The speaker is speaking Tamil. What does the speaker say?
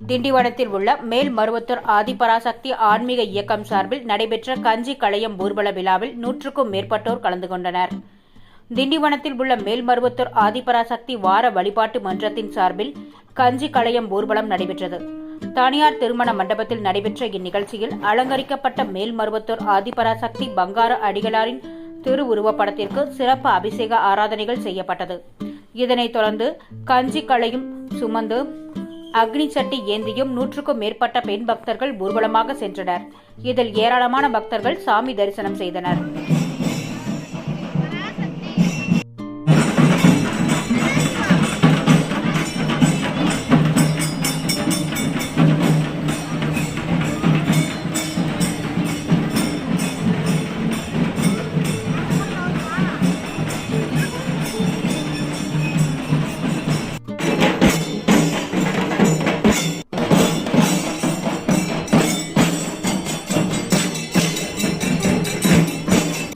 திண்டிவனத்தில் உள்ள மேல்மருவத்தூர் ஆதிபராசக்தி ஆன்மீக இயக்கம் சார்பில் நடைபெற்ற கஞ்சி களையம் ஊர்வல விழாவில் 100க்கும் மேற்பட்டோர் கலந்து கொண்டனர். திண்டிவனத்தில் உள்ள மேல்மருவத்தூர் ஆதிபராசக்தி வார வழிபாட்டு மன்றத்தின் சார்பில் கஞ்சி களையம் ஊர்வலம் நடைபெற்றது. தனியார் திருமண மண்டபத்தில் நடைபெற்ற இந்நிகழ்ச்சியில் அலங்கரிக்கப்பட்ட மேல்மருவத்தூர் ஆதிபராசக்தி பங்கார அடிகளாரின் திருவுருவப்படத்திற்கு சிறப்பு அபிஷேக ஆராதனைகள் செய்யப்பட்டது. இதனைத் தொடர்ந்து கஞ்சி களையும் சுமந்து அக்னி சட்டி ஏந்தியும் 100க்கும் மேற்பட்ட பெண் பக்தர்கள் ஊர்வலமாக சென்றனர். இதில் ஏராளமான பக்தர்கள் சாமி தரிசனம் செய்தனர்.